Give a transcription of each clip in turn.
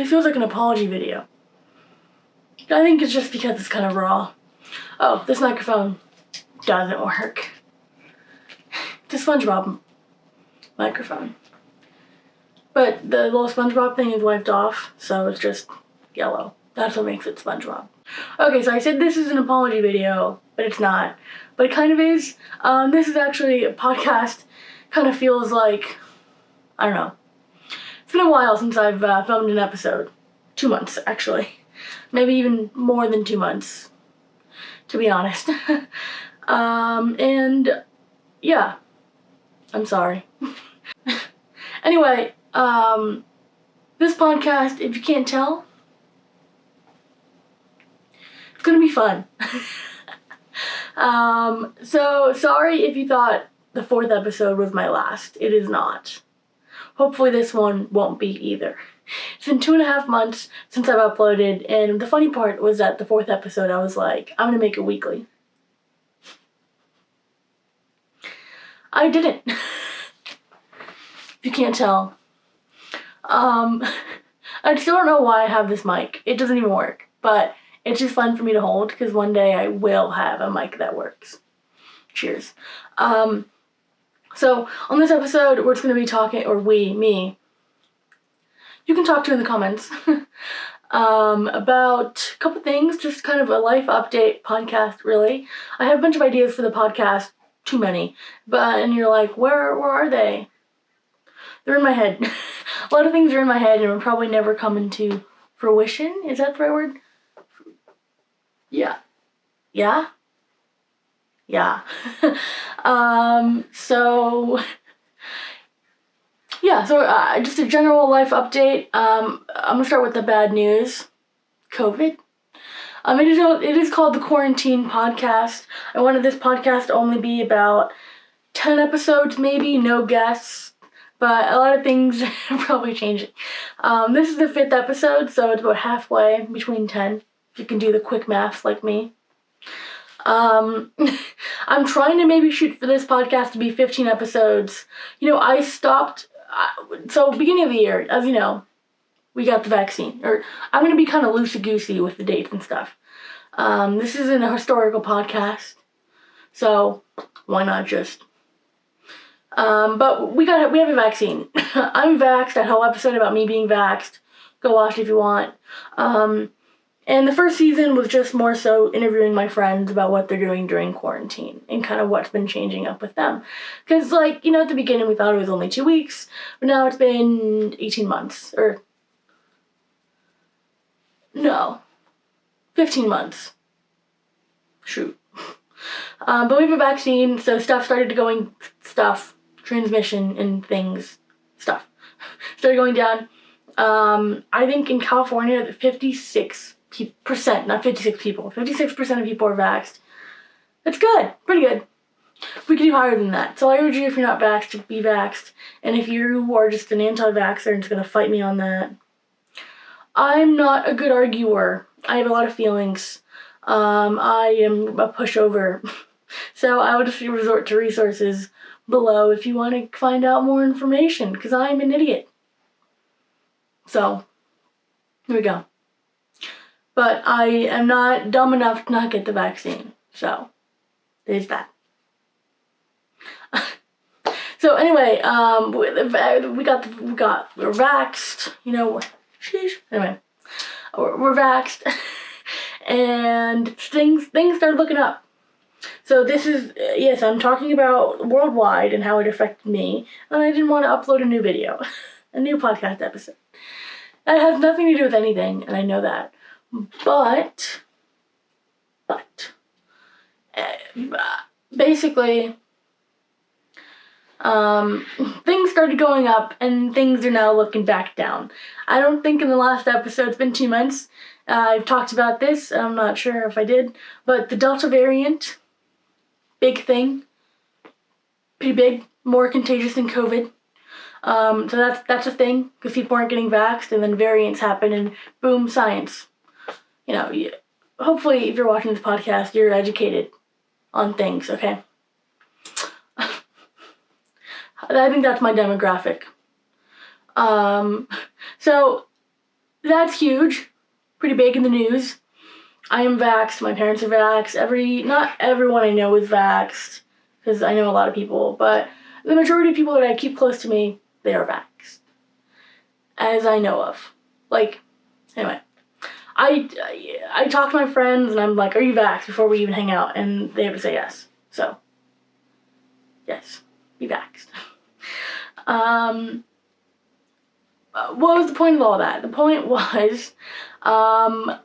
This feels like an apology video. I think it's just because it's kind of raw. Oh, this microphone doesn't work. It's a SpongeBob microphone. But the little SpongeBob thing is wiped off, so it's just yellow. That's what makes it SpongeBob. Okay, so I said this is an apology video, but it's not. But it kind of is. This is actually a podcast. Kind of feels like, I don't know. It's been a while since I've filmed an episode. 2 months, actually. Maybe even more than 2 months, to be honest. And yeah, I'm sorry. Anyway, this podcast, if you can't tell, it's gonna be fun. So sorry if you thought the 4th episode was my last. It is not. Hopefully this one won't be either. It's been 2.5 months since I've uploaded, and the funny part was that the 4th episode I was like, I'm gonna make it weekly. I didn't. If you can't tell. I still don't know why I have this mic. It doesn't even work, but it's just fun for me to hold because one day I will have a mic that works. Cheers. So on this episode, we're just going to be talking, or me, you can talk to in the comments, about a couple things, just kind of a life update podcast, really. I have a bunch of ideas for the podcast, too many, and you're like, where are they? They're in my head. A lot of things are in my head and will probably never come into fruition. Is that the right word? Yeah. Yeah? Yeah. So just a general life update. I'm gonna start with the bad news. COVID. It is called the Quaranteen podcast. I wanted this podcast to only be about 10 episodes, maybe, no guests, but a lot of things are probably changing. This is the 5th episode, so it's about halfway between 10, if you can do the quick math like me. I'm trying to maybe shoot for this podcast to be 15 episodes. I stopped, beginning of the year, as you know, we got the vaccine. Or I'm going to be kind of loosey-goosey with the dates and stuff. This isn't a historical podcast, so why not just... but we have a vaccine. I'm vaxxed. That whole episode about me being vaxxed. Go watch it if you want. And the first season was just more so interviewing my friends about what they're doing during quarantine and kind of what's been changing up with them. Because, at the beginning we thought it was only 2 weeks, but now it's been 18 months. Or, no, 15 months. Shoot. But we have a vaccine, so transmission and things, started going down. I think in California, 56% of people are vaxxed. That's good, pretty good. We could do higher than that. So I urge you, if you're not vaxxed, to be vaxxed. And if you are just an anti-vaxxer and just gonna fight me on that, I'm not a good arguer. I have a lot of feelings. I am a pushover. So I would just resort to resources below if you want to find out more information, because I'm an idiot. So, here we go. But I am not dumb enough to not get the vaccine. So, there's that. So anyway, we're vaxxed, sheesh. Anyway, we're vaxxed, and things started looking up. So this is, yes, I'm talking about worldwide and how it affected me, and I didn't want to upload a new video, a new podcast episode. That has nothing to do with anything, and I know that. But, basically, things started going up, and things are now looking back down. I don't think in the last episode, it's been 2 months, I've talked about this, I'm not sure if I did, but the Delta variant, big thing, pretty big, more contagious than COVID. So that's a thing, because people aren't getting vaxxed, and then variants happen, and boom, science. Hopefully, if you're watching this podcast, you're educated on things, okay? I think that's my demographic. So, that's huge. Pretty big in the news. I am vaxxed. My parents are vaxxed. Not everyone I know is vaxxed, because I know a lot of people, but the majority of people that I keep close to me, they are vaxxed. As I know of. Anyway. I talk to my friends and I'm like, are you vaxxed, before we even hang out, and they have to say yes. So, yes, be vaxxed. What was the point of all that? The point was, I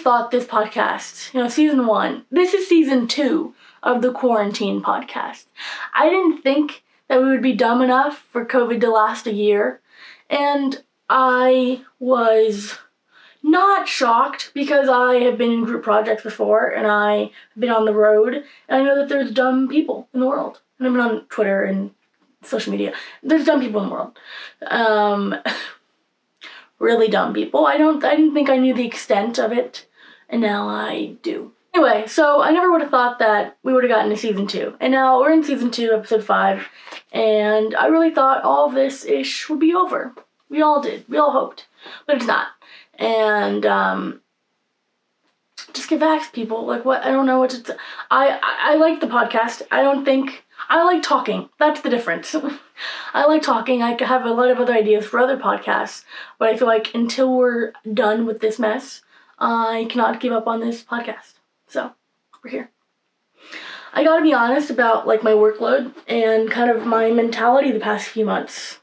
thought this podcast, season 1, this is season 2 of the Quaranteen podcast. I didn't think that we would be dumb enough for COVID to last a year, and I was not shocked, because I have been in group projects before, and I have been on the road, and I know that there's dumb people in the world. And I've been on Twitter and social media. There's dumb people in the world. Really dumb people. I didn't think I knew the extent of it, and now I do. Anyway, so I never would have thought that we would have gotten to season 2. And now we're in season 2, episode 5, and I really thought all of this-ish would be over. We all did. We all hoped. But it's not. And, just get vaxxed, people. What? I don't know what to I like the podcast. I like talking. That's the difference. I like talking. I have a lot of other ideas for other podcasts, but I feel like until we're done with this mess, I cannot give up on this podcast. So, we're here. I gotta be honest about, my workload and kind of my mentality the past few months.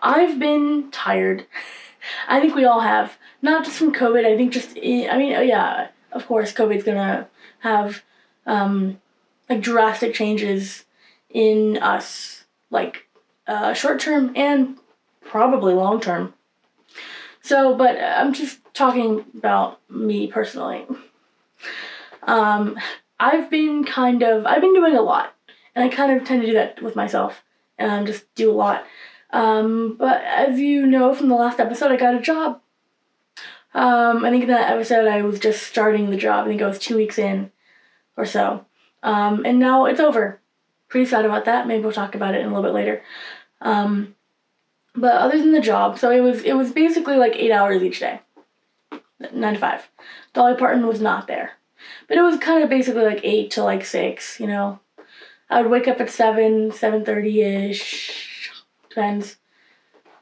I've been tired. I think we all have. Not just from COVID, I think yeah, of course, COVID's gonna have, drastic changes in us, short-term and probably long-term. So, but I'm just talking about me personally. I've been doing a lot, and I kind of tend to do that with myself, just do a lot. But as you know from the last episode, I got a job. I think in that episode I was just starting the job. I think I was 2 weeks in or so. And now it's over. Pretty sad about that. Maybe we'll talk about it in a little bit later. But other than the job, so it was basically 8 hours each day. 9 to 5. Dolly Parton was not there. But it was kind of basically 8 to 6, I would wake up at 7:30-ish. Depends.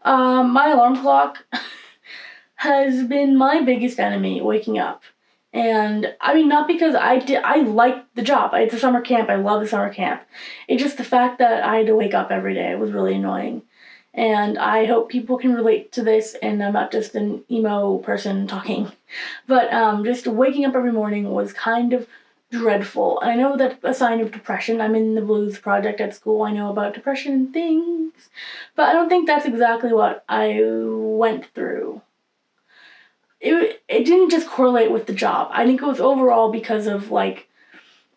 My alarm clock has been my biggest enemy, waking up. And, not because I like the job. It's a summer camp. I love the summer camp. It's just the fact that I had to wake up every day was really annoying. And I hope people can relate to this, and I'm not just an emo person talking. But, just waking up every morning was kind of dreadful. And I know that's a sign of depression. I'm in the blues project at school. I know about depression and things. But I don't think that's exactly what I went through. It didn't just correlate with the job. I think it was overall because of,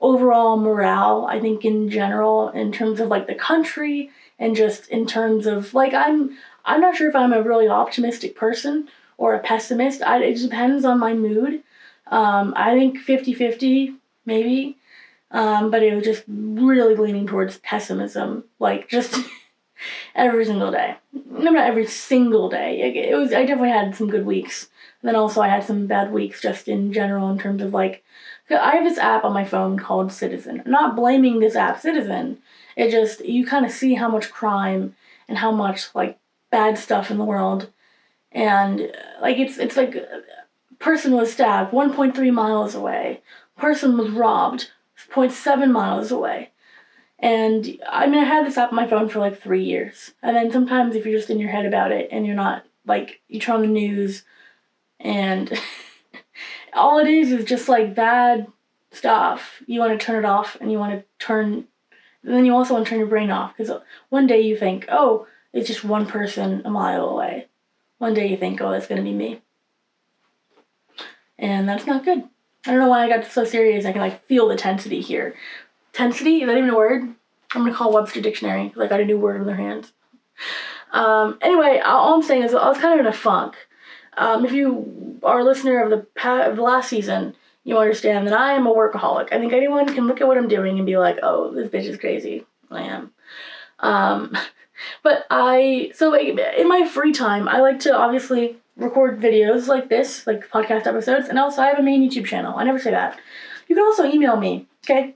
overall morale, I think, in general, in terms of, the country, and just in terms of, I'm not sure if I'm a really optimistic person or a pessimist. It depends on my mood. I think 50-50, maybe. But it was just really leaning towards pessimism, just every single day. No, not every single day. I definitely had some good weeks. And then also I had some bad weeks just in general, in terms of I have this app on my phone called Citizen. I'm not blaming this app, Citizen. It just, you kind of see how much crime and how much bad stuff in the world. And it's a person was stabbed 1.3 miles away. Person was robbed 0.7 miles away. And I had this app on my phone for 3 years. And then sometimes if you're just in your head about it and you're not, you turn on the news and all it is just bad stuff. You want to turn it off, and and then you also want to turn your brain off, because one day you think, oh, it's just one person a mile away. One day you think, oh, that's going to be me. And that's not good. I don't know why I got so serious. I can feel the tensity here. Tensity? Is that even a word? I'm going to call Webster Dictionary, because I got a new word in their hands. Anyway, all I'm saying is I was kind of in a funk. If you are a listener of the last season, you understand that I am a workaholic. I think anyone can look at what I'm doing and be like, oh, this bitch is crazy. I am. But in my free time, I like to obviously record videos like this, like podcast episodes, and also I have a main YouTube channel. I never say that. You can also email me, okay?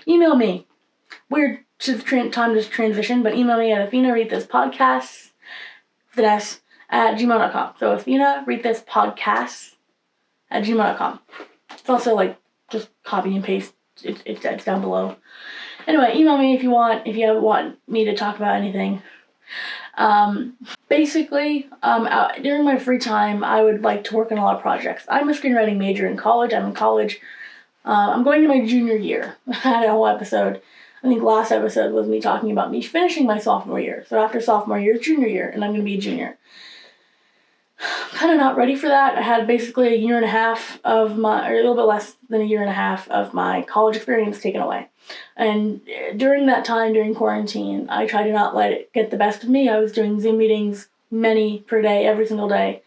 Email me. Weird time to transition, but email me at Athena Read This Podcast, at gmail.com. So Athena Read This Podcast at gmail.com. It's also like just copy and paste. It's down below. Anyway, email me if you want me to talk about anything. Basically, during my free time, I would like to work on a lot of projects. I'm a screenwriting major in college. I'm in college. I'm going to my junior year. I had a whole episode. I think last episode was me talking about me finishing my sophomore year. So after sophomore year, junior year, and I'm going to be a junior. I'm kind of not ready for that. I had basically a year and a half or a little bit less than a year and a half of my college experience taken away. And during that time, during quarantine, I tried to not let it get the best of me. I was doing Zoom meetings, many per day, every single day.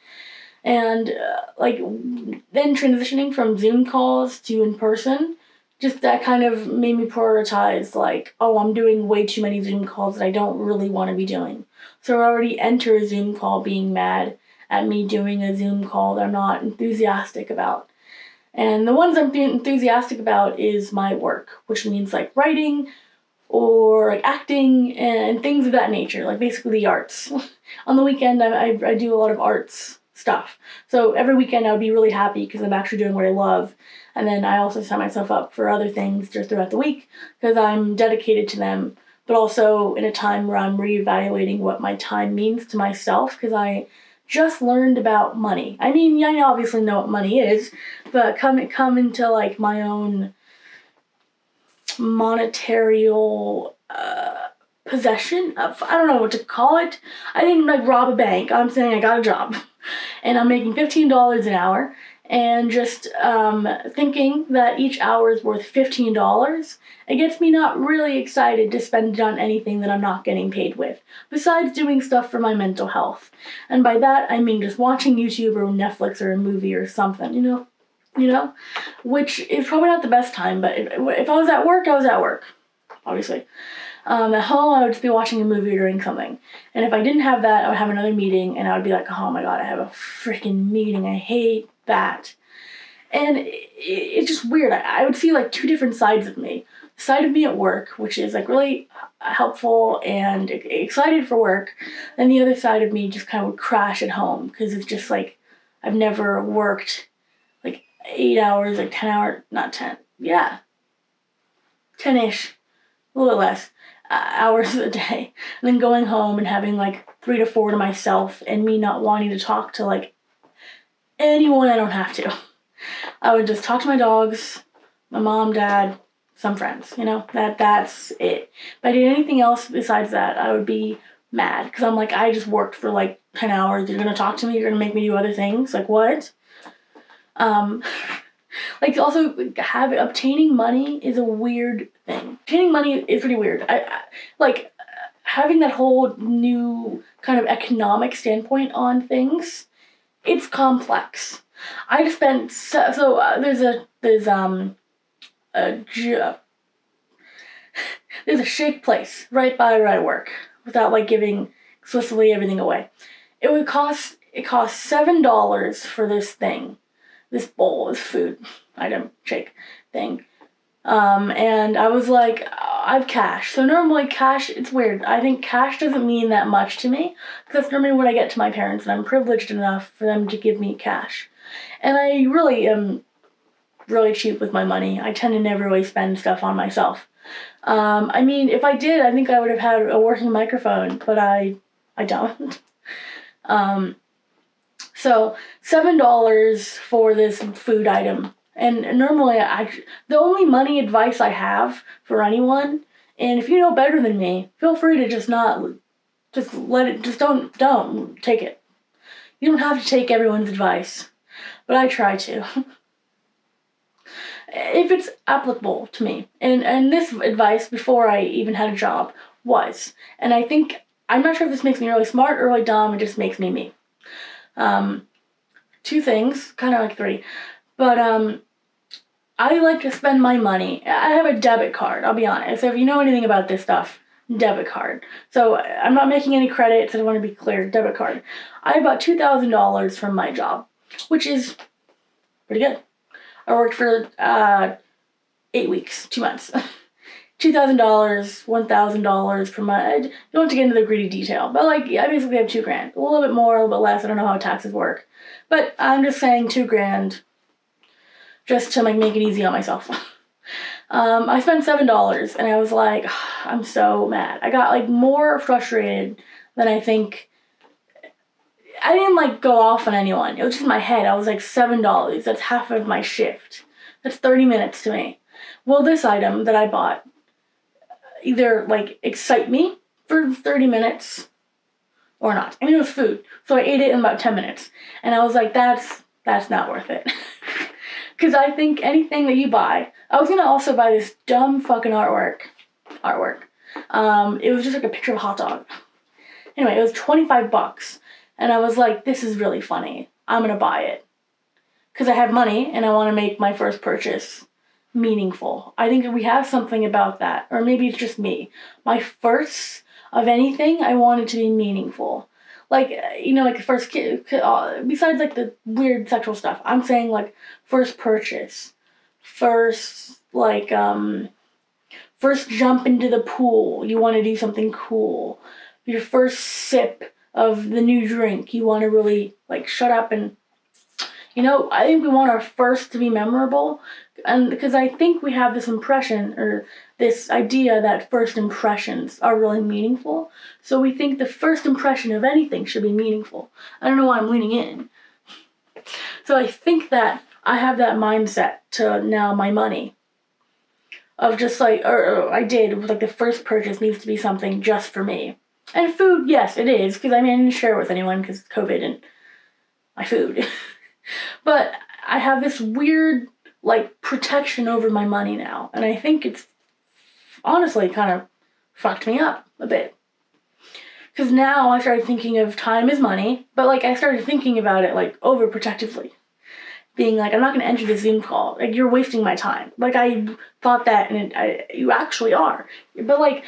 And then transitioning from Zoom calls to in person, just that kind of made me prioritize I'm doing way too many Zoom calls that I don't really want to be doing. So I already enter a Zoom call being mad at me doing a Zoom call that I'm not enthusiastic about. And the ones I'm enthusiastic about is my work, which means writing or acting and things of that nature, basically the arts. On the weekend, I do a lot of arts stuff. So every weekend I would be really happy because I'm actually doing what I love. And then I also set myself up for other things just throughout the week because I'm dedicated to them, but also in a time where I'm reevaluating what my time means to myself because I just learned about money. I mean, I obviously know what money is, but come into my own monetary possession of, I don't know what to call it. I didn't rob a bank. I'm saying I got a job and I'm making $15 an hour and just thinking that each hour is worth $15, it gets me not really excited to spend it on anything that I'm not getting paid with, besides doing stuff for my mental health. And by that, I mean just watching YouTube or Netflix or a movie or something, you know, which is probably not the best time, but if I was at work, I was at work, obviously. At home, I would just be watching a movie or doing something. And if I didn't have that, I would have another meeting, and I would be like, oh my god, I have a freaking meeting. I hate that. And it's just weird. I would see two different sides of me. The side of me at work, which is really helpful and excited for work, and the other side of me just kind of would crash at home because it's just I've never worked 8 hours, 10 hours, not 10, yeah, 10-ish, a little bit less, hours a day, and then going home and having 3 to 4 to myself and me not wanting to talk to anyone I don't have to. I would just talk to my dogs, my mom, dad, some friends, that's it. If I did anything else besides that, I would be mad because I'm I just worked for 10 hours, you're gonna talk to me, you're gonna make me do other things, what? Also, obtaining money is a weird thing. Obtaining money is pretty weird. Having that whole new kind of economic standpoint on things, it's complex. I just spent, there's a shake place right by where I work, without giving explicitly everything away. It cost $7 for this thing. This bowl, this food item, shake thing. And I was I have cash. So normally cash, it's weird. I think cash doesn't mean that much to me because that's normally what I get to my parents, and I'm privileged enough for them to give me cash. And I really am really cheap with my money. I tend to never really spend stuff on myself. I mean, if I did, I think I would have had a working microphone, but I don't. So $7 for this food item. And normally the only money advice I have for anyone, and if you know better than me, feel free to just don't take it. You don't have to take everyone's advice, but I try to. If it's applicable to me. And this advice before I even had a job was, and I'm not sure if this makes me really smart or really dumb, it just makes me me. 2 things, kind of 3, but I like to spend my money. I have a debit card, I'll be honest. So if you know anything about this stuff, debit card. So I'm not making any credits, I want to be clear, debit card. I have about $2,000 from my job, which is pretty good. I worked for 8 weeks, 2 months. $2,000, $1,000 per month. I don't have to get into the greedy detail, but like, I basically have $2,000. A little bit more, a little bit less. I don't know how taxes work, but I'm just saying $2,000 just to like make it easy on myself. I spent $7 and I was like, I'm so mad. I got like more frustrated than I think. I didn't like go off on anyone. It was just in my head. I was like, $7. That's half of my shift. That's 30 minutes to me. Will this item that I bought either like excite me for 30 minutes or not? I mean, it was food, so I ate it in about 10 minutes, and I was like, that's not worth it. Because I think anything that you buy, I was gonna also buy this dumb fucking artwork. It was just like a picture of a hot dog. Anyway, it was $25, and I was like, this is really funny. I'm gonna buy it because I have money and I want to make my first purchase meaningful. I think we have something about that, or maybe it's just me. My first of anything, I want it to be meaningful. Like, you know, like the first kid, besides like the weird sexual stuff, I'm saying like first purchase, first like first jump into the pool, you want to do something cool. Your first sip of the new drink, you want to really like shut up and, you know, I think we want our first to be memorable, and because I think we have this impression or this idea that first impressions are really meaningful. So we think the first impression of anything should be meaningful. I don't know why I'm leaning in. So I think that I have that mindset to now my money. Of just like, or I did, like the first purchase needs to be something just for me. And food, yes, it is, because I mean, I didn't share it with anyone because COVID and my food. But I have this weird, like, protection over my money now. And I think it's honestly kind of fucked me up a bit. Because now I started thinking of time is money, but, like, I started thinking about it, like, overprotectively. Being like, I'm not going to enter this Zoom call. Like, you're wasting my time. Like, I thought that, and you actually are. But, like,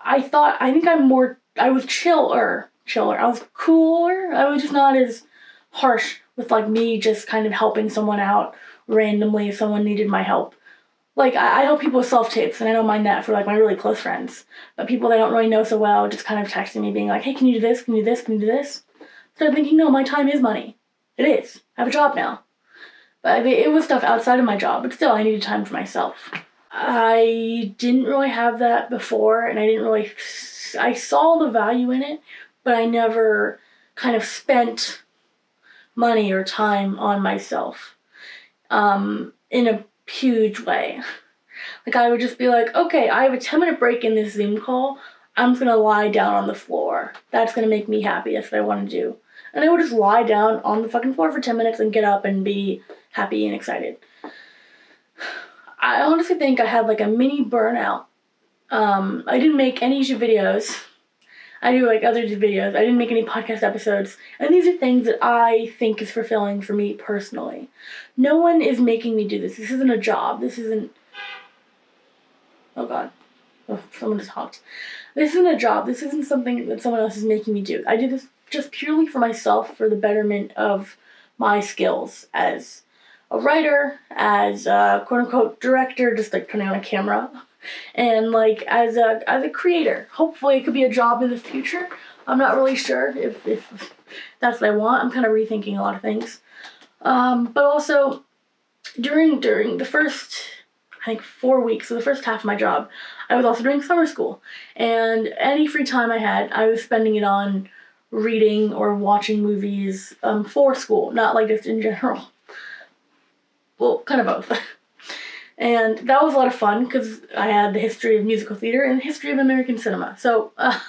I think I was chiller. I was cooler. I was just not as harsh with like me just kind of helping someone out randomly if someone needed my help. Like, I help people with self-tapes, and I don't mind that for like my really close friends. But people that I don't really know so well just kind of texting me being like, hey, can you do this? Can you do this? Can you do this? Started thinking, no, my time is money. It is. I have a job now. But I mean, it was stuff outside of my job, but still I needed time for myself. I didn't really have that before, and I saw the value in it, but I never kind of spent money or time on myself in a huge way. Like, I would just be like, okay, I have a 10-minute break in this Zoom call. I'm just gonna lie down on the floor. That's gonna make me happy. That's what I want to do. And I would just lie down on the fucking floor for 10 minutes and get up and be happy and excited. I honestly think I had like a mini burnout. I didn't make any YouTube videos. I do like other videos. I didn't make any podcast episodes. And these are things that I think is fulfilling for me personally. No one is making me do this. This isn't a job. This isn't... Oh God. Oh, someone just honked. This isn't a job. This isn't something that someone else is making me do. I do this just purely for myself, for the betterment of my skills as a writer, as a quote-unquote director, just like turning on a camera, and like as a creator. Hopefully it could be a job in the future. I'm not really sure if that's what I want. I'm kind of rethinking a lot of things. But also during the first, I think 4 weeks, so the first half of my job, I was also doing summer school. And any free time I had, I was spending it on reading or watching movies for school, not like just in general. Well, kind of both. And that was a lot of fun because I had the history of musical theater and the history of American cinema. So a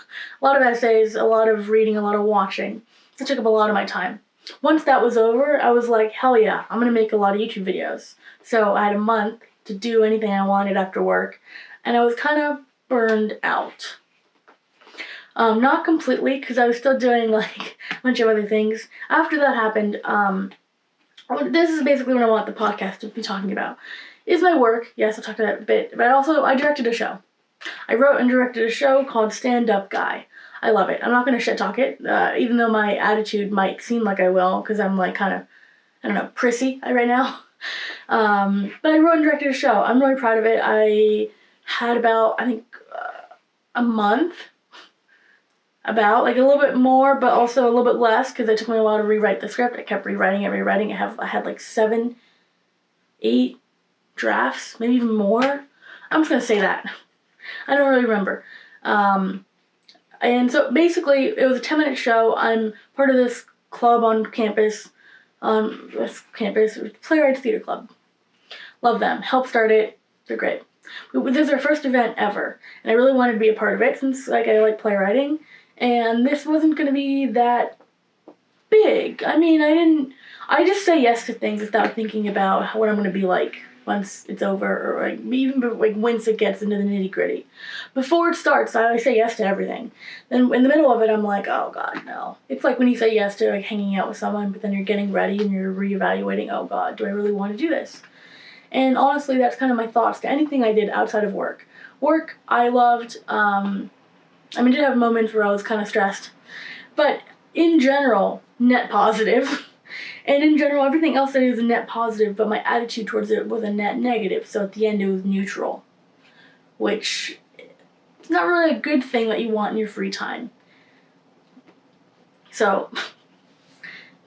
lot of essays, a lot of reading, a lot of watching. It took up a lot of my time. Once that was over, I was like, hell yeah, I'm going to make a lot of YouTube videos. So I had a month to do anything I wanted after work. And I was kind of burned out. Not completely, because I was still doing like a bunch of other things. After that happened, this is basically what I want the podcast to be talking about. Is my work. Yes, I'll talk to that a bit. But also, I directed a show. I wrote and directed a show called Stand-Up Guy. I love it. I'm not going to shit talk it, even though my attitude might seem like I will, because I'm like kind of, I don't know, prissy right now. But I wrote and directed a show. I'm really proud of it. I had about, I think, a month. About, like a little bit more, but also a little bit less, because it took me a while to rewrite the script. I kept rewriting it. I had like 7, 8 drafts, maybe even more. I'm just going to say that. I don't really remember. And so basically, it was a 10-minute show. I'm part of this club on campus. Playwrights Theater Club. Love them. Helped start it. They're great. This is our first event ever, and I really wanted to be a part of it since I like playwriting. And this wasn't going to be that big. I mean, I just say yes to things without thinking about what I'm going to be like once it's over, or like even like once it gets into the nitty gritty. Before it starts, I say yes to everything. Then in the middle of it, I'm like, oh God, no. It's like when you say yes to like hanging out with someone, but then you're getting ready and you're reevaluating, oh God, do I really want to do this? And honestly, that's kind of my thoughts to anything I did outside of work. Work, I loved. I did have moments where I was kind of stressed, but in general, net positive. And in general, everything else I did was a net positive, but my attitude towards it was a net negative. So at the end, it was neutral, which is not really a good thing that you want in your free time. So,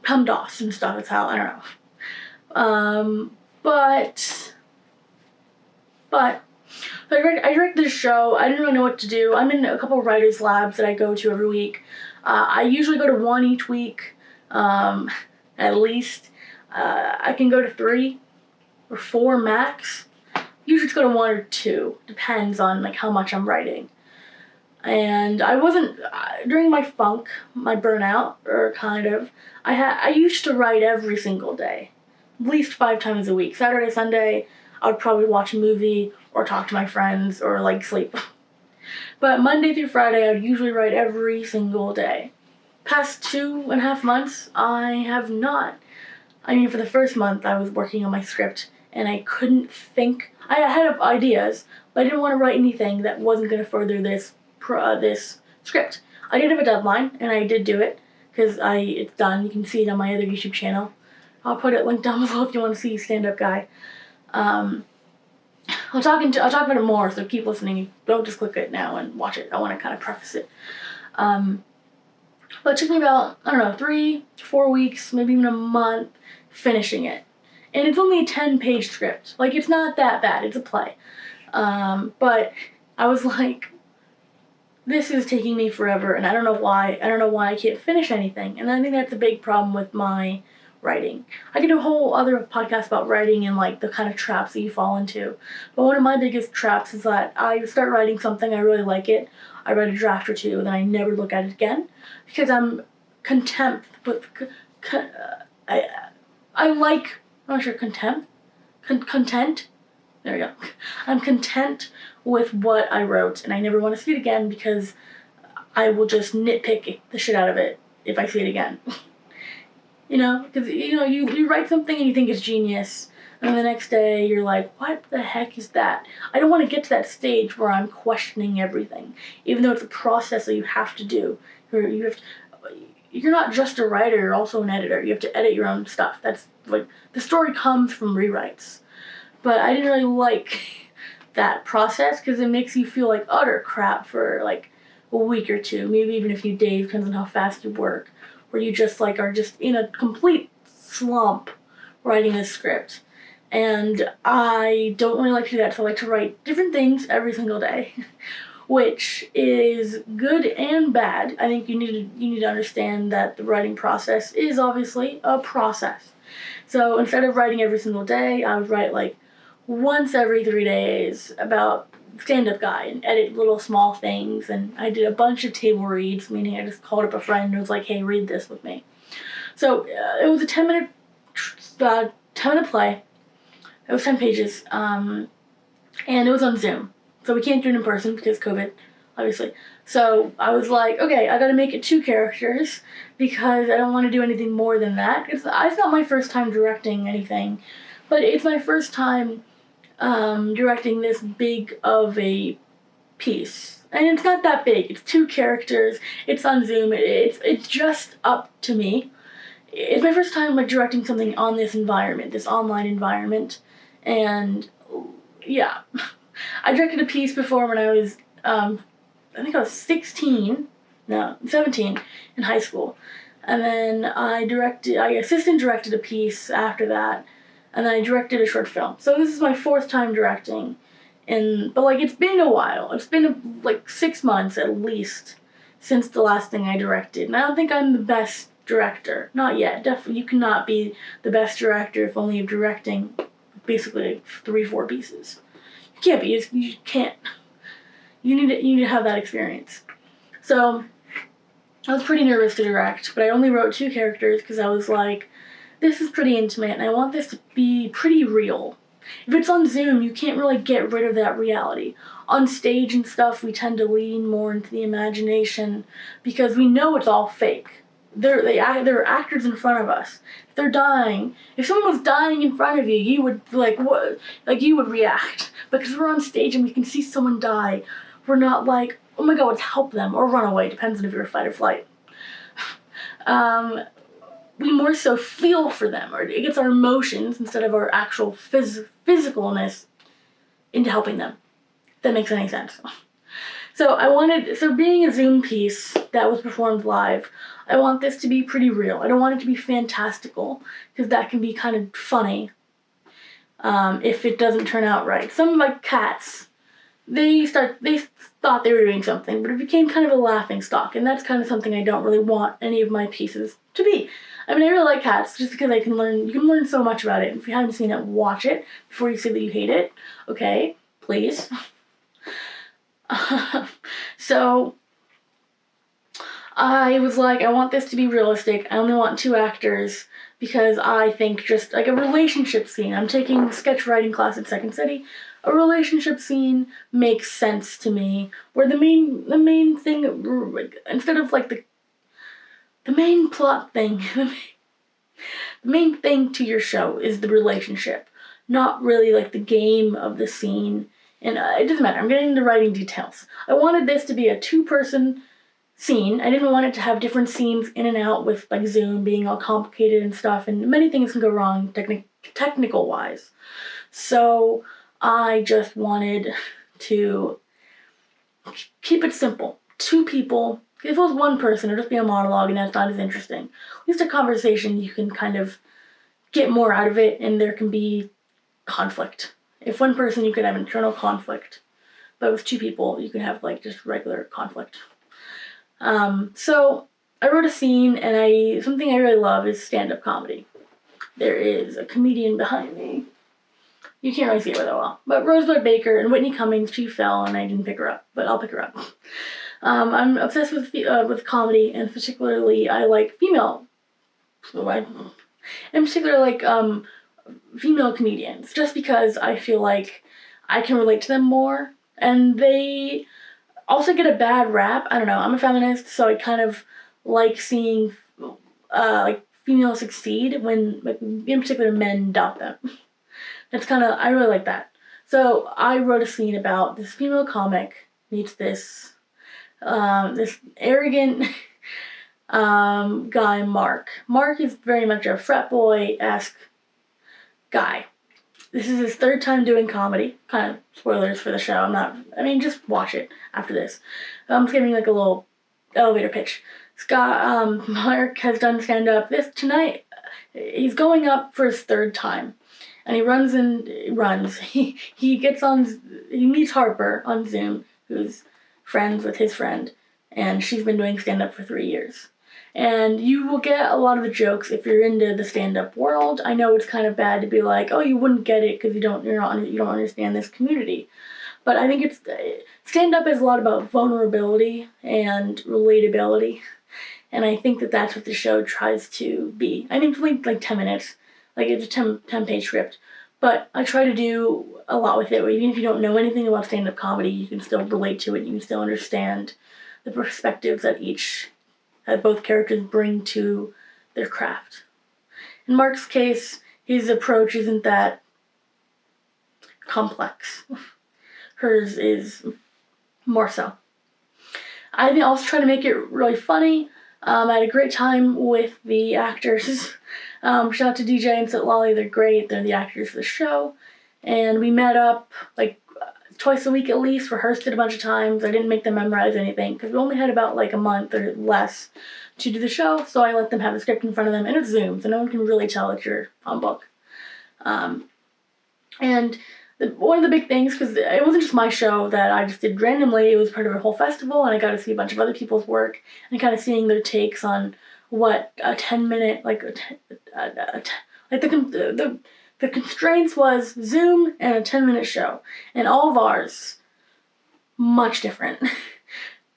PEMDAS and stuff, it's how, I don't know. But I directed this show. I didn't really know what to do. I'm in a couple of writers' labs that I go to every week. I usually go to 1 each week, at least. I can go to 3 or 4 max. Usually just go to 1 or 2. Depends on like how much I'm writing. And I wasn't during my funk, my burnout, or kind of. I used to write every single day, at least 5 times a week. Saturday, Sunday, I would probably watch a movie or talk to my friends or like sleep. But Monday through Friday, I would usually write every single day. Past 2.5 months, I have not. For the first month, I was working on my script and I couldn't think. I had ideas, but I didn't want to write anything that wasn't going to further this script. I did have a deadline, and I did do it because it's done. You can see it on my other YouTube channel. I'll put it linked down below if you want to see Stand-Up Guy. I'll talk about it more, so keep listening. Don't just click it now and watch it. I want to kind of preface it. But it took me about, 3 to 4 weeks, maybe even a month, finishing it. And it's only a 10-page script. Like, it's not that bad. It's a play. But I was like, this is taking me forever, and I don't know why. I don't know why I can't finish anything. And I think that's a big problem with my writing. I could do a whole other podcast about writing and like the kind of traps that you fall into. But one of my biggest traps is that I start writing something, I really like it, I write a draft or 2, and then I never look at it again because I'm content with content. There we go. I'm content with what I wrote, and I never want to see it again because I will just nitpick the shit out of it if I see it again. Because, you write something and you think it's genius, and the next day you're like, what the heck is that? I don't want to get to that stage where I'm questioning everything, even though it's a process that you have to do. You're not just a writer, you're also an editor. You have to edit your own stuff. That's like, the story comes from rewrites. But I didn't really like that process because it makes you feel like utter crap for like a week or 2, maybe even a few days, depends on how fast you work, where you just like are just in a complete slump writing this script. And I don't really like to do that, so I like to write different things every single day, which is good and bad. I think you need to understand that the writing process is obviously a process. So instead of writing every single day, I would write like once every 3 days about Stand-Up Guy and edit little small things. And I did a bunch of table reads, meaning I just called up a friend and was like, hey, read this with me. So it was a 10-minute play. It was 10 pages, and it was on Zoom. So we can't do it in person because COVID, obviously. So I was like, okay, I gotta make it 2 characters because I don't want to do anything more than that. It's not my first time directing anything, but it's my first time directing this big of a piece. And it's not that big. It's 2 characters. It's on Zoom. It's just up to me. It's my first time like directing something on this environment, this online environment. And yeah. I directed a piece before when I was I think I was 17 in high school. And then I assistant directed a piece after that, and then I directed a short film. So this is my 4th time directing, but like it's been a while. It's been like 6 months at least since the last thing I directed, and I don't think I'm the best director. Not yet. Definitely, you cannot be the best director if only you're directing basically 3-4 pieces. You can't be. You can't. You need to have that experience. So I was pretty nervous to direct, but I only wrote 2 characters because I was like, this is pretty intimate and I want this to be pretty real. If it's on Zoom, you can't really get rid of that reality. On stage and stuff, we tend to lean more into the imagination because we know it's all fake. There are actors in front of us. If they're dying, if someone was dying in front of you, you would you would react. Because we're on stage and we can see someone die, we're not like, oh my god, let's help them, or run away, depends on if you're fight or flight. We more so feel for them, or it gets our emotions instead of our actual physicalness into helping them. If that makes any sense. So being a Zoom piece that was performed live, I want this to be pretty real. I don't want it to be fantastical, because that can be kind of funny if it doesn't turn out right. Some of my cats, they thought they were doing something, but it became kind of a laughing stock, and that's kind of something I don't really want any of my pieces to be. I mean, I really like Cats just because you can learn so much about it. If you haven't seen it, watch it before you say that you hate it. Okay, please. So I was like, I want this to be realistic. I only want 2 actors because I think just like a relationship scene. I'm taking sketch writing class at Second City. A relationship scene makes sense to me, where the main thing, instead of like the main plot thing, the main thing to your show is the relationship, not really like the game of the scene. And it doesn't matter. I'm getting into writing details. I wanted this to be a 2-person scene. I didn't want it to have different scenes in and out with like Zoom being all complicated and stuff, and many things can go wrong technical wise. So I just wanted to keep it simple. 2 people. If it was 1 person, it'd just be a monologue, and that's not as interesting. At least a conversation, you can kind of get more out of it, and there can be conflict. If 1 person, you could have internal conflict, but with 2 people, you can have like just regular conflict. So I wrote a scene, and something I really love is stand-up comedy. There is a comedian behind me. You can't really see it really well, but Rosebud Baker and Whitney Cummings, she fell, and I didn't pick her up, but I'll pick her up. I'm obsessed with comedy, and particularly I like female. In particular, like female comedians, just because I feel like I can relate to them more, and they also get a bad rap. I don't know. I'm a feminist, so I kind of like seeing like females succeed when, like, in particular, men doubt them. I really like that. So I wrote a scene about this female comic meets this arrogant guy, Mark. Mark is very much a frat boy-esque guy. This is his 3rd time doing comedy. Kind of spoilers for the show. Just watch it after this. I'm just giving like a little elevator pitch. Mark has done stand-up tonight. He's going up for his 3rd time. And he runs. He meets Harper on Zoom, who's friends with his friend, and she's been doing stand-up for 3 years. And you will get a lot of the jokes if you're into the stand-up world. I know it's kind of bad to be like, oh, you wouldn't get it because you don't understand this community. But I think stand-up is a lot about vulnerability and relatability, and I think that that's what the show tries to be. It's only like 10 minutes. Like, it's a 10-page script. But I try to do a lot with it, where even if you don't know anything about stand-up comedy, you can still relate to it. You can still understand the perspectives that both characters bring to their craft. In Mark's case, his approach isn't that complex. Hers is more so. I also try to make it really funny. I had a great time with the actors. Shout out to DJ and Lolly, they're great. They're the actors for the show. And we met up like twice a week at least, rehearsed it a bunch of times. I didn't make them memorize anything because we only had about like a month or less to do the show, so I let them have the script in front of them, and it's Zoom, so no one can really tell that you're on book. And one of the big things, because it wasn't just my show that I just did randomly, it was part of a whole festival, and I got to see a bunch of other people's work and kind of seeing their takes on what a 10-minute, the constraints was Zoom and a 10-minute show, and all of ours, much different.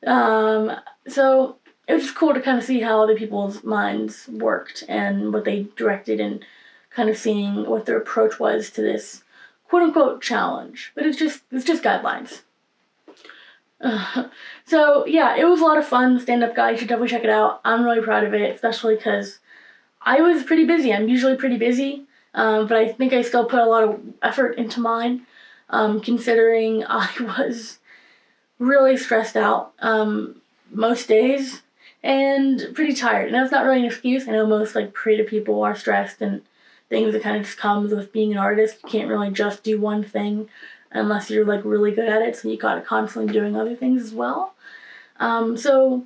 So it was just cool to kind of see how other people's minds worked and what they directed and kind of seeing what their approach was to this quote-unquote challenge. But it's just guidelines. So yeah, it was a lot of fun. Stand-up guy, you should definitely check it out. I'm really proud of it, especially because I was pretty busy. I'm usually pretty busy, but I think I still put a lot of effort into mine, considering I was really stressed out most days and pretty tired. And that's not really an excuse. I know most like creative people are stressed and things that kind of just comes with being an artist. You can't really just do one thing unless you're like really good at it, so you gotta constantly doing other things as well. So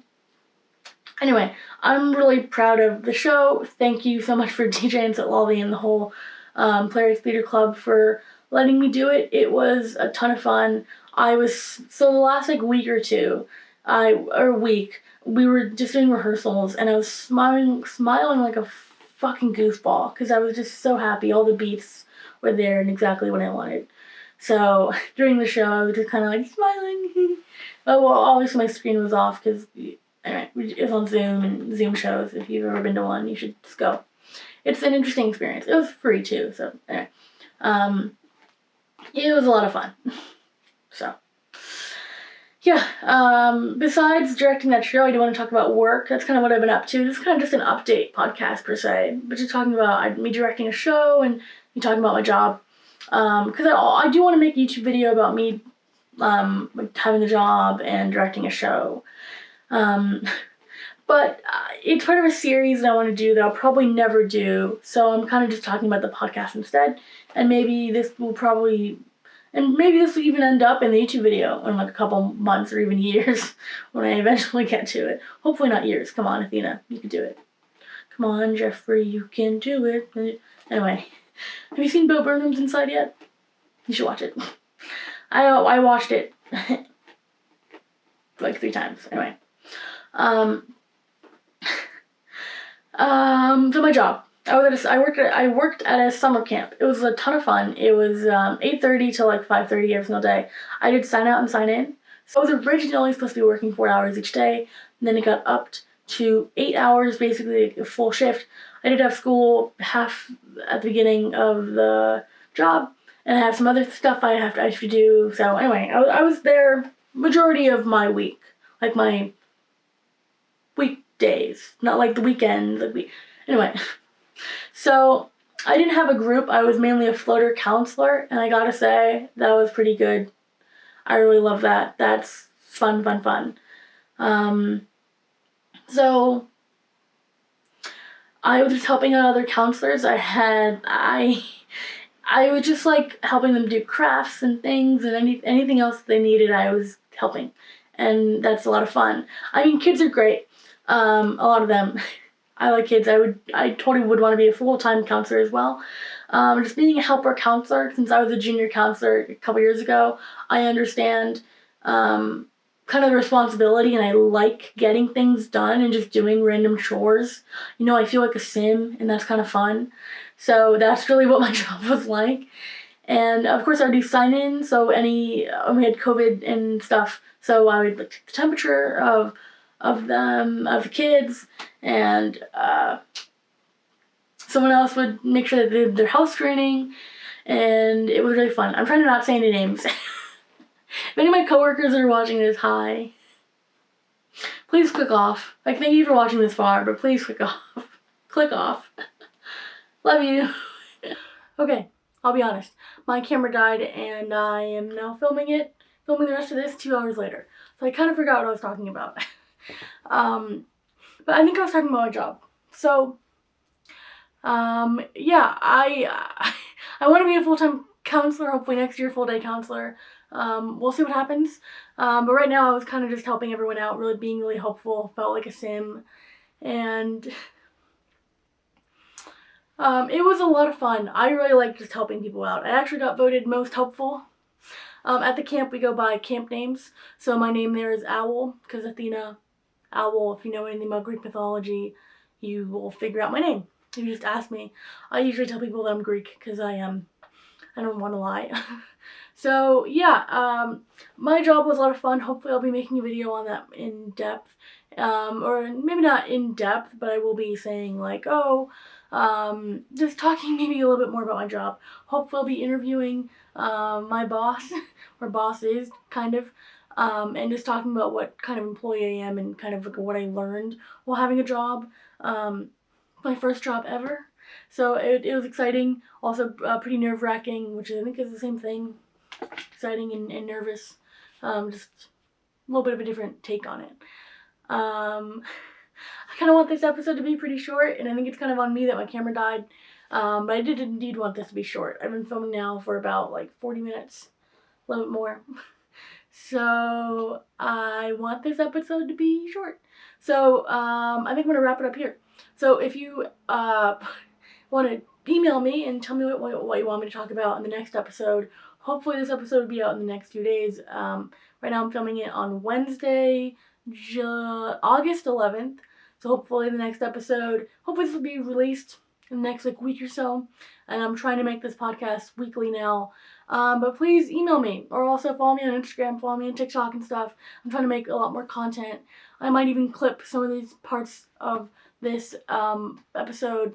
anyway, I'm really proud of the show. Thank you so much for DJ and Lolly and the whole Playwrights Theater Club for letting me do it. It was a ton of fun. So the last like week or two, we were just doing rehearsals, and I was smiling like a fucking goofball because I was just so happy. All the beats were there and exactly what I wanted. So during the show, I was just kind of like smiling. Well, obviously my screen was off because anyway, it was on Zoom, and Zoom shows, if you've ever been to one, you should just go. It's an interesting experience. It was free too, so anyway. It was a lot of fun. So yeah, besides directing that show, I do want to talk about work. That's kind of what I've been up to. This is kind of just an update podcast per se, but just talking about me directing a show and me talking about my job. Because I do want to make a YouTube video about me like having a job and directing a show. But it's part of a series that I want to do that I'll probably never do, so I'm kind of just talking about the podcast instead. And maybe this will even end up in the YouTube video in like a couple months or even years when I eventually get to it. Hopefully not years. Come on, Athena, you can do it. Come on, Jeffrey, you can do it. Anyway, have you seen Bo Burnham's Inside yet? You should watch it. I watched it like 3 times. Anyway. So my job. I worked at a summer camp. It was a ton of fun. It was 8:30 till like 5:30 every single day. I did sign out and sign in. So I was originally supposed to be working 4 hours each day, and then it got upped to 8 hours, basically a full shift. I did have school half at the beginning of the job, and I have some other stuff I have to do. So anyway, I was there majority of my week, like my weekdays, not like the weekends. Anyway, so I didn't have a group. I was mainly a floater counselor, and I gotta say that was pretty good. I really love that. That's fun. So I was just helping out other counselors. I was just like helping them do crafts and things, and anything else they needed, I was helping, and that's a lot of fun. I mean, kids are great. A lot of them. I like kids. I totally would want to be a full-time counselor as well. Just being a helper counselor, since I was a junior counselor a couple years ago, I understand kind of the responsibility, and I like getting things done and just doing random chores. You know, I feel like a sim, and that's kind of fun. So that's really what my job was like. And of course I would do sign-in, so we had COVID and stuff, so I would check the temperature of the kids, and someone else would make sure that they did their health screening, and it was really fun. I'm trying to not say any names. If any of my coworkers are watching this, hi. Please click off. Like, thank you for watching this far, but please click off. Click off. Love you. Okay, I'll be honest. My camera died, and I am now filming it. filming the rest of this 2 hours later. So I kind of forgot what I was talking about. But I think I was talking about my job. So, yeah, I want to be a full-time counselor, hopefully next year, full-day counselor. We'll see what happens. But right now I was kind of just helping everyone out, really being really helpful, felt like a sim. And it was a lot of fun. I really liked just helping people out. I actually got voted most helpful. At the camp we go by camp names. So my name there is Owl, because Athena, Owl, if you know anything about Greek mythology, you will figure out my name. If you just ask me. I usually tell people that I'm Greek, because I am. I don't want to lie. So yeah, my job was a lot of fun. Hopefully I'll be making a video on that in depth. Or maybe not in depth, but I will be saying like, just talking maybe a little bit more about my job. Hopefully I'll be interviewing my boss, or bosses, kind of, and just talking about what kind of employee I am and kind of like what I learned while having a job. My first job ever. So it was exciting, also pretty nerve-wracking, which I think is the same thing. Exciting and nervous. Just a little bit of a different take on it. I kind of want this episode to be pretty short, and I think it's kind of on me that my camera died. But I did indeed want this to be short. I've been filming now for about like 40 minutes, a little bit more. So I want this episode to be short. So I think I'm going to wrap it up here. So if you want to email me and tell me what you want me to talk about in the next episode, hopefully this episode will be out in the next 2 days. Right now I'm filming it on Wednesday, August 11th. So hopefully the next episode, hopefully this will be released in the next like week or so. And I'm trying to make this podcast weekly now. But please email me, or also follow me on Instagram, follow me on TikTok and stuff. I'm trying to make a lot more content. I might even clip some of these parts of this episode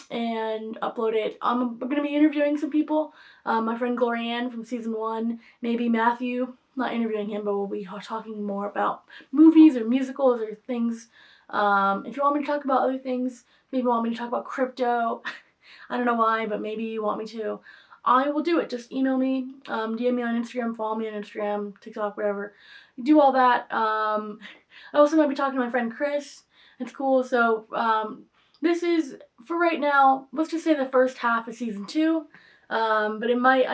and upload it. I'm going to be interviewing some people. My friend Glorianne from season 1, maybe Matthew. Not interviewing him, but we'll be talking more about movies or musicals or things. If you want me to talk about other things, maybe you want me to talk about crypto. I don't know why, but maybe you want me to. I will do it. Just email me, DM me on Instagram, follow me on Instagram, TikTok, whatever. Do all that. I also might be talking to my friend Chris. It's cool. So this is, for right now, let's just say the first half of season 2. But I might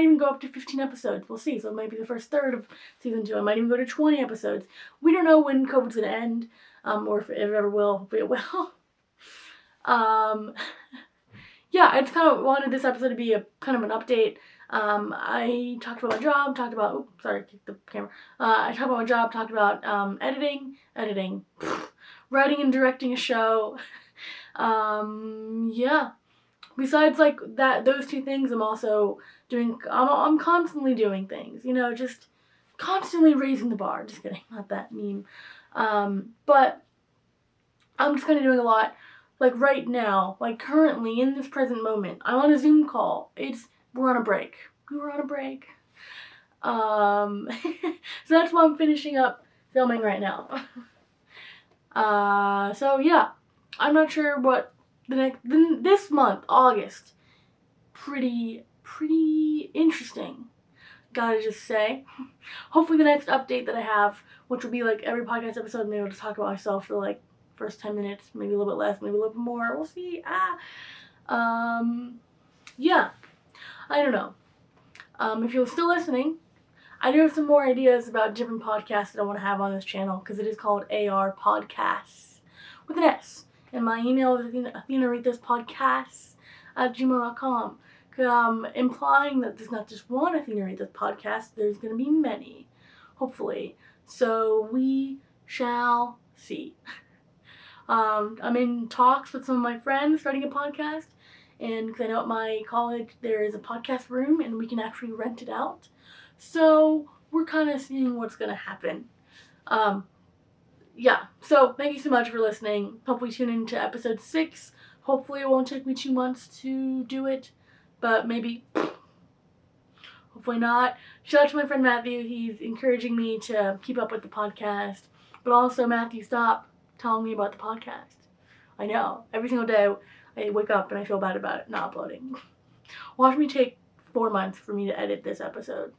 even go up to 15 episodes. We'll see. So it might be the first third of season 2. I might even go to 20 episodes. We don't know when COVID's gonna end, or if it ever will. Hopefully it will. Yeah, I just kind of wanted this episode to be a kind of an update. I talked about my job, kicked the camera. I talked about my job, talked about editing, writing and directing a show. Yeah. Besides like those 2 things, I'm also doing, I'm constantly doing things, just constantly raising the bar. Just kidding, not that meme. But I'm just kind of doing a lot. Like right now, like currently in this present moment, I'm on a Zoom call. We're on a break. We were on a break. So that's why I'm finishing up filming right now. So yeah, I'm not sure what this month, August, pretty interesting. Gotta just say. Hopefully the next update that I have, which will be like every podcast episode, maybe I'll just talk about myself for like first 10 minutes, maybe a little bit less, maybe a little bit more. We'll see. Yeah. I don't know. If you're still listening, I do have some more ideas about different podcasts that I want to have on this channel, because it is called AR Podcasts with an S. And my email is athenareadthispodcasts@gmail.com. Implying that there's not just one Athena Read This podcast, there's going to be many. Hopefully. So we shall see. I'm in talks with some of my friends starting a podcast, and because I know at my college there is a podcast room and we can actually rent it out. So we're kind of seeing what's going to happen. Yeah, so thank you so much for listening. Hopefully tune in to episode 6. Hopefully it won't take me 2 months to do it, but maybe. Hopefully not. Shout out to my friend Matthew. He's encouraging me to keep up with the podcast. But also, Matthew, stop telling me about the podcast. I know. Every single day I wake up and I feel bad about it not uploading. Watch me take 4 months for me to edit this episode.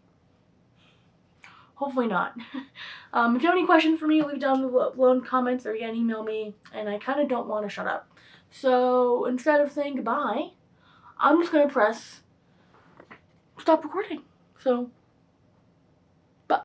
hopefully not. If you have any questions for me, leave down below in comments, or again, email me, and I kind of don't want to shut up. So instead of saying goodbye, I'm just going to press stop recording. So